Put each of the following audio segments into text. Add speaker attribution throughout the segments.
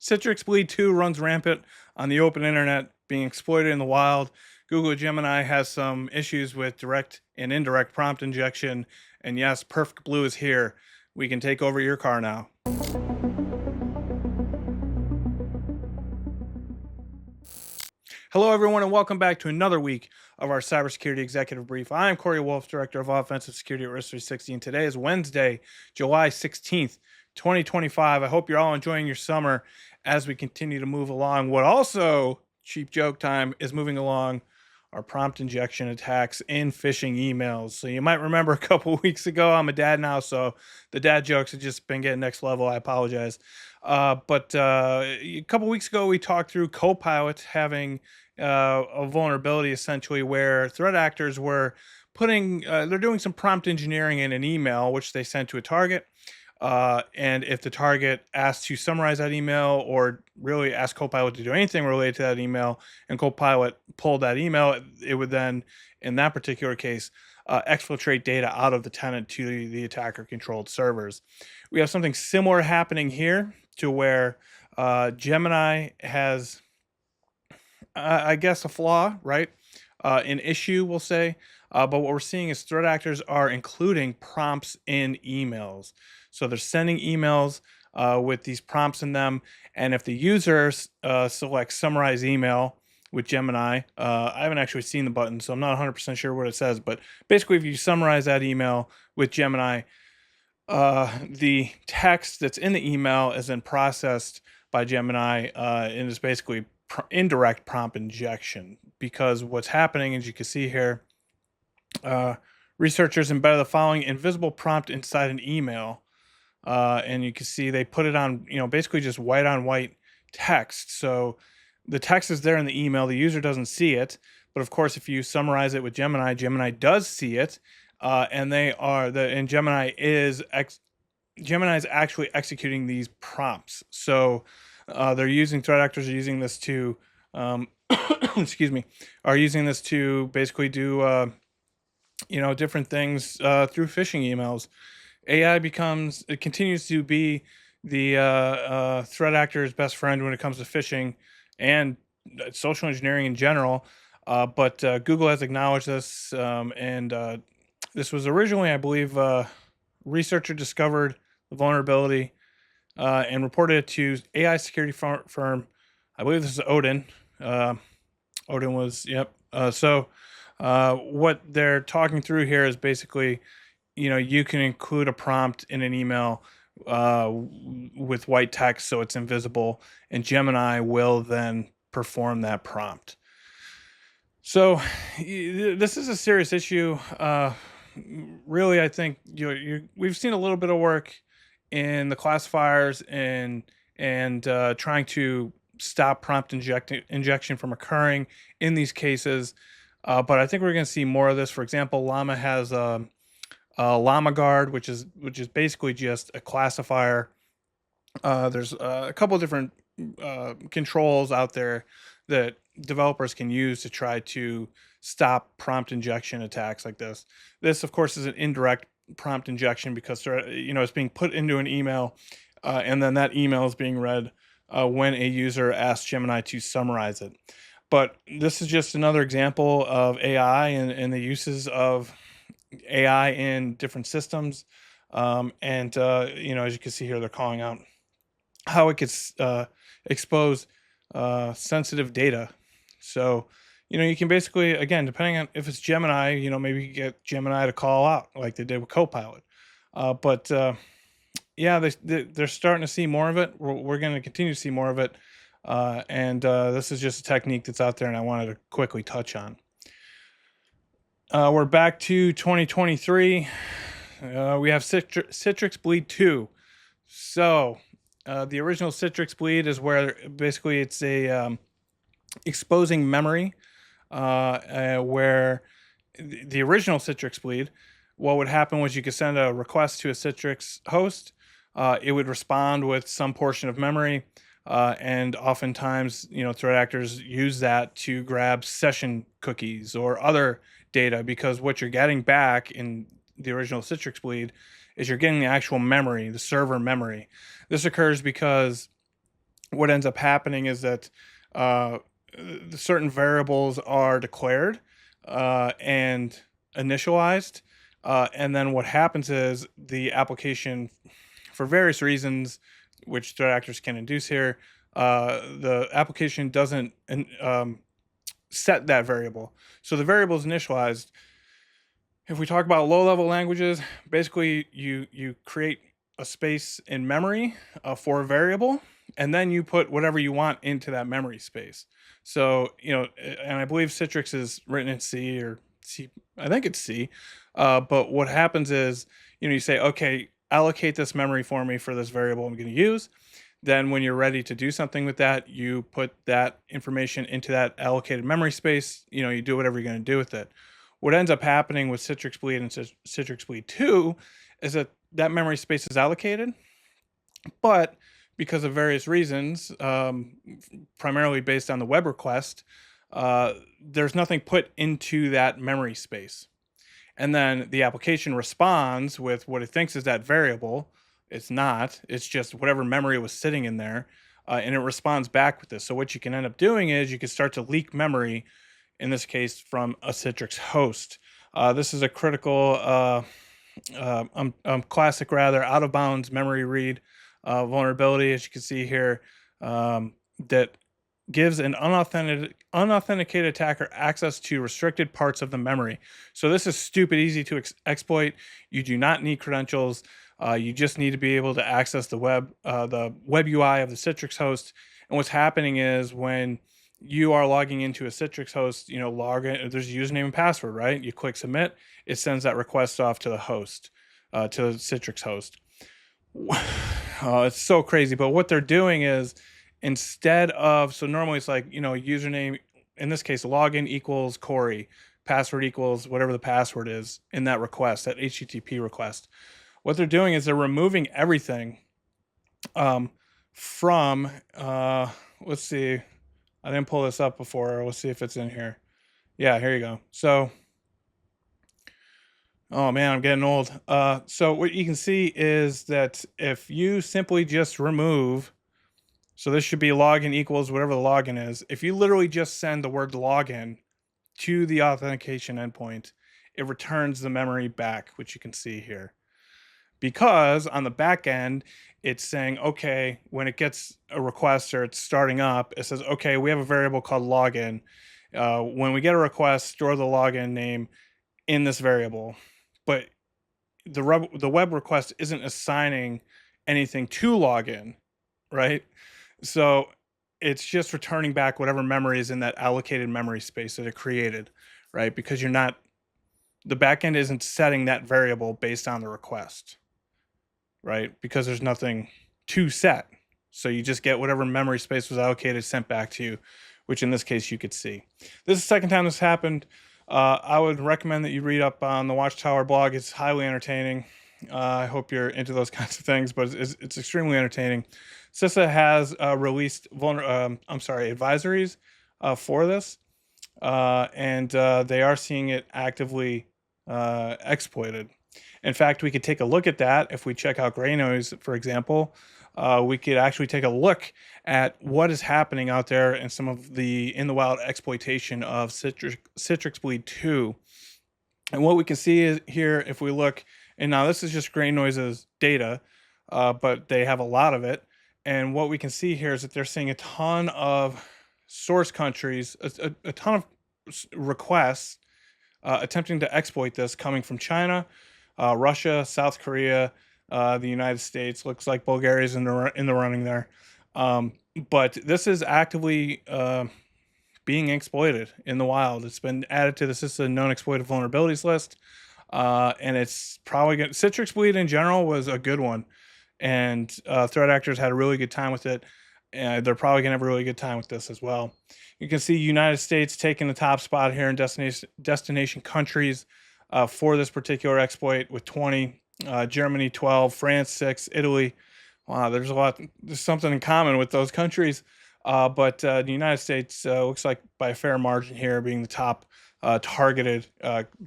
Speaker 1: CitrixBleed 2 runs rampant on the open internet, being exploited in the wild. Google Gemini has some issues with direct and indirect prompt injection. And yes, Perfect Blue is here. We can take over your car now. Hello, everyone, and welcome back to another week of our Cybersecurity Executive Brief. I'm Corey Wolf, Director of Offensive Security at Risk 360, and today is Wednesday, July 16th, 2025. I hope you're all enjoying your summer as we continue to move along. What also, cheap joke time, is moving along are prompt injection attacks in phishing emails. So you might remember a couple weeks ago, I'm a dad now, so the dad jokes have just been getting next level. I apologize. But a couple weeks ago, we talked through Copilot having a vulnerability essentially where threat actors were they're doing some prompt engineering in an email, which they sent to a target. And if the target asked to summarize that email or really ask Copilot to do anything related to that email, and Copilot pulled that email, it would then, in that particular case, exfiltrate data out of the tenant to the attacker-controlled servers. We have something similar happening here to where Gemini has, I guess, a flaw, right? An issue, we'll say. But what we're seeing is threat actors are including prompts in emails. So they're sending emails with these prompts in them. And if the user selects summarize email with Gemini, I haven't actually seen the button, so I'm not 100% sure what it says. But basically, if you summarize that email with Gemini, the text that's in the email is then processed by Gemini and is basically indirect prompt injection. Because what's happening, as you can see here, researchers embedded the following invisible prompt inside an email. And you can see they put it on, basically just white on white text. So the text is there in the email. The user doesn't see it. But of course, if you summarize it with Gemini, Gemini does see it. And Gemini is actually executing these prompts. So threat actors are using this to, excuse me, are using this to basically do, different things through phishing emails. AI continues to be the threat actor's best friend when it comes to phishing and social engineering in general. But Google has acknowledged this, and this was originally, I believe, a researcher discovered the vulnerability and reported it to AI security firm. I believe this is Odin. Odin was, yep. What they're talking through here is basically, you can include a prompt in an email with white text so it's invisible, and Gemini will then perform that prompt. So this is a serious issue. Really, I think we've seen a little bit of work in the classifiers and trying to stop prompt injection from occurring in these cases. But I think we're going to see more of this. For example, Llama has Llama Guard, which is basically just a classifier. There's a couple of different controls out there that developers can use to try to stop prompt injection attacks like this. This, of course, is an indirect prompt injection because it's being put into an email, and then that email is being read when a user asks Gemini to summarize it. But this is just another example of AI and the uses of AI in different systems. As you can see here, they're calling out how it could expose sensitive data. So, you can basically, again, depending on if it's Gemini, maybe you get Gemini to call out like they did with Copilot. They're starting to see more of it. We're going to continue to see more of it. This is just a technique that's out there, and I wanted to quickly touch on. We're back to 2023. We have CitrixBleed 2. So the original CitrixBleed is where basically it's a exposing memory, where the original CitrixBleed, what would happen was you could send a request to a Citrix host. It would respond with some portion of memory. And oftentimes, threat actors use that to grab session cookies or other data, because what you're getting back in the original CitrixBleed is you're getting the actual memory, the server memory. This occurs because what ends up happening is that uh, certain variables are declared and initialized. And then what happens is the application, for various reasons, which threat actors can induce here, the application doesn't set that variable. So the variable is initialized. If we talk about low-level languages, basically you create a space in memory for a variable, and then you put whatever you want into that memory space. So and I believe Citrix is written in C or C. I think it's C. But what happens is, you say, okay, allocate this memory for me for this variable I'm going to use. Then when you're ready to do something with that, you put that information into that allocated memory space. You do whatever you're going to do with it. What ends up happening with CitrixBleed and CitrixBleed 2 is that that memory space is allocated, but because of various reasons, primarily based on the web request, there's nothing put into that memory space. And then the application responds with what it thinks is that variable. It's not. It's just whatever memory was sitting in there, and it responds back with this. So what you can end up doing is you can start to leak memory, in this case from a Citrix host. This is a critical, classic rather, out of bounds memory read vulnerability, as you can see here, that gives an unauthenticated attacker access to restricted parts of the memory. So this is stupid easy to exploit. You do not need credentials. You just need to be able to access the web UI of the Citrix host. And what's happening is when you are logging into a Citrix host, log in, there's a username and password, right? You click submit, it sends that request off to the host, to the Citrix host. It's so crazy. But what they're doing is, instead of, so normally it's like, username, in this case, login equals Corey, password equals whatever the password is in that request, that HTTP request. What they're doing is they're removing everything from, let's see, I didn't pull this up before. Let's see if it's in here. Yeah, here you go. So, oh man, I'm getting old. So what you can see is that if you simply just remove, so this should be login equals whatever the login is. If you literally just send the word login to the authentication endpoint, it returns the memory back, which you can see here. Because on the back end, it's saying, okay, when it gets a request or it's starting up, it says, okay, we have a variable called login. When we get a request, store the login name in this variable. But the web request isn't assigning anything to login, right? So it's just returning back whatever memory is in that allocated memory space that it created, right? Because the backend isn't setting that variable based on the request, right? Because there's nothing to set. So you just get whatever memory space was allocated sent back to you, which in this case you could see. This is the second time this happened. I would recommend that you read up on the Watchtower blog. It's highly entertaining. I hope you're into those kinds of things, but it's extremely entertaining. CISA has released advisories for this, and they are seeing it actively exploited. In fact, we could take a look at that if we check out Gray Noise, for example. We could actually take a look at what is happening out there in some of the in the wild exploitation of CitrixBleed 2. And what we can see is here, if we look, and now this is just Gray Noise's data, but they have a lot of it. And what we can see here is that they're seeing a ton of source countries, a ton of requests attempting to exploit this coming from China, Russia, South Korea, the United States. Looks like Bulgaria's in the running there. But this is actively being exploited in the wild. It's been added to the CISA known exploited vulnerabilities list. And it's probably going CitrixBleed in general was a good one. And threat actors had a really good time with it. And they're probably going to have a really good time with this as well. You can see United States taking the top spot here in destination countries for this particular exploit with 20, Germany 12, France 6, Italy. Wow, there's something in common with those countries. But the United States looks like by a fair margin here being the top targeted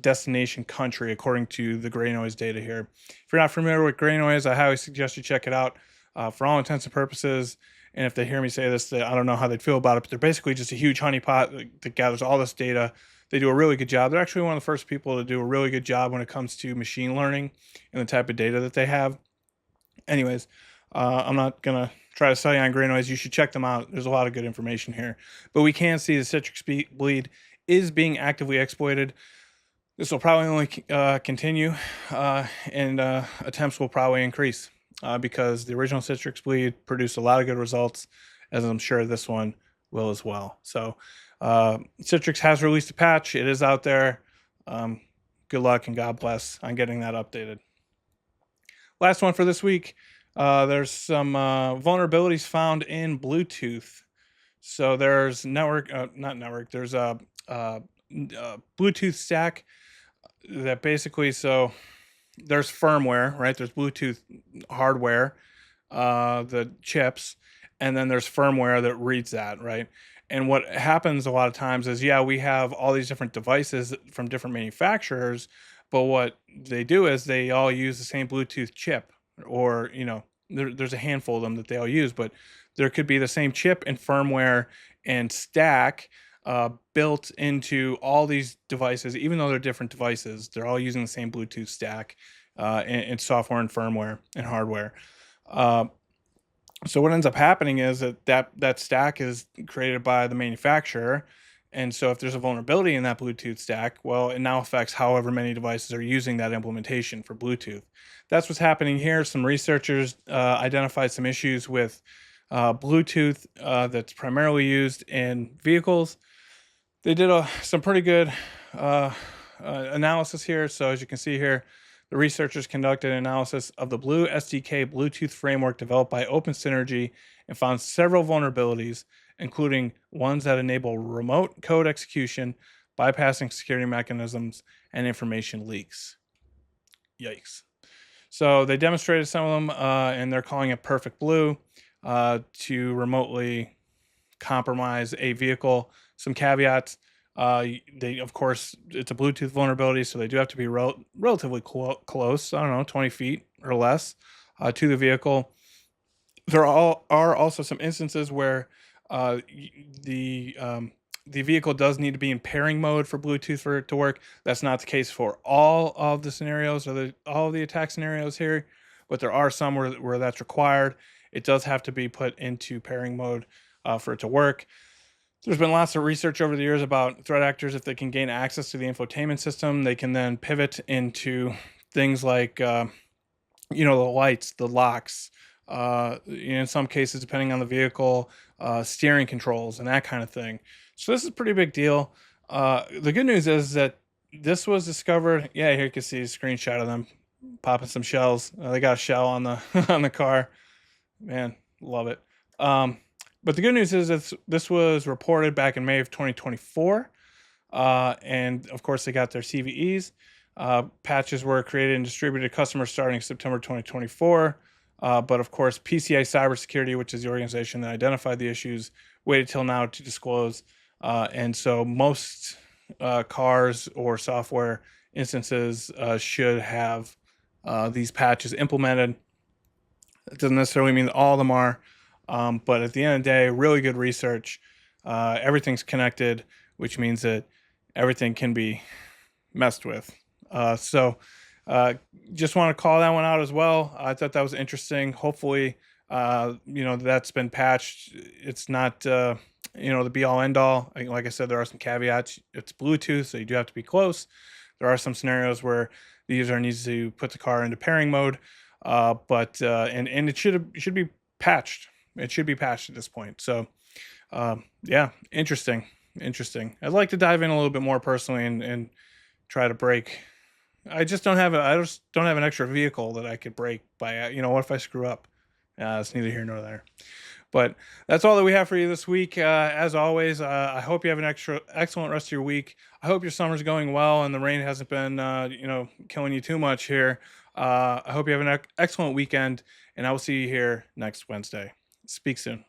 Speaker 1: destination country according to the Gray Noise data here. If you're not familiar with Gray Noise, I highly suggest you check it out. For all intents and purposes, And if they hear me say this, I don't know how they'd feel about it, but they're basically just a huge honeypot that gathers all this data. They do a really good job. They're actually one of the first people to do a really good job when it comes to machine learning and the type of data that they have. Anyways, I'm not going to try to sell you on gray noise. You should check them out. There's a lot of good information here. But we can see the CitrixBleed is being actively exploited. This will probably only continue, and attempts will probably increase because the original CitrixBleed produced a lot of good results, as I'm sure this one will as well. So Citrix has released a patch. It is out there. Good luck and God bless on getting that updated. Last one for this week. There's some vulnerabilities found in Bluetooth. So there's there's a Bluetooth stack that basically, so there's firmware, right? There's Bluetooth hardware, the chips, and then there's firmware that reads that, right? And what happens a lot of times is, yeah, we have all these different devices from different manufacturers, but what they do is they all use the same Bluetooth chip, or, there's a handful of them that they all use, but there could be the same chip and firmware and stack built into all these devices. Even though they're different devices, they're all using the same Bluetooth stack and software and firmware and hardware. So what ends up happening is that stack is created by the manufacturer. And so if there's a vulnerability in that Bluetooth stack, well, it now affects however many devices are using that implementation for Bluetooth. That's what's happening here. Some researchers identified some issues with Bluetooth that's primarily used in vehicles. They did some pretty good analysis here. So as you can see here, the researchers conducted an analysis of the Blue SDK Bluetooth framework developed by OpenSynergy and found several vulnerabilities, including ones that enable remote code execution, bypassing security mechanisms, and information leaks. Yikes. So they demonstrated some of them, and they're calling it Perfect Blue to remotely compromise a vehicle. Some caveats. Of course, it's a Bluetooth vulnerability, so they do have to be relatively close, I don't know, 20 feet or less to the vehicle. There are also some instances where the vehicle does need to be in pairing mode for Bluetooth for it to work. That's not the case for all of the scenarios or all of the attack scenarios here, but there are some where that's required. It does have to be put into pairing mode for it to work. There's been lots of research over the years about threat actors. If they can gain access to the infotainment system, they can then pivot into things like, the lights, the locks, in some cases, depending on the vehicle, steering controls and that kind of thing. So this is a pretty big deal. The good news is that this was discovered. Yeah, here you can see a screenshot of them popping some shells. They got a shell on the on the car. Man, love it. But the good news is that this was reported back in May of 2024. And of course, they got their CVEs. Patches were created and distributed to customers starting September 2024. But of course, PCI Cybersecurity, which is the organization that identified the issues, waited till now to disclose. And so most cars or software instances should have these patches implemented. It doesn't necessarily mean that all of them are. But at the end of the day, really good research. Everything's connected, which means that everything can be messed with. So just want to call that one out as well. I thought that was interesting. Hopefully, that's been patched. It's not, the be all end all. Like I said, there are some caveats. It's Bluetooth, so you do have to be close. There are some scenarios where the user needs to put the car into pairing mode. But it should be patched. It should be patched at this point. So, yeah, interesting. I'd like to dive in a little bit more personally and try to break. I just don't have an extra vehicle that I could break by, what if I screw up? It's neither here nor there. But that's all that we have for you this week. As always, I hope you have an excellent rest of your week. I hope your summer's going well and the rain hasn't been, killing you too much here. I hope you have an excellent weekend, and I will see you here next Wednesday. Speak soon.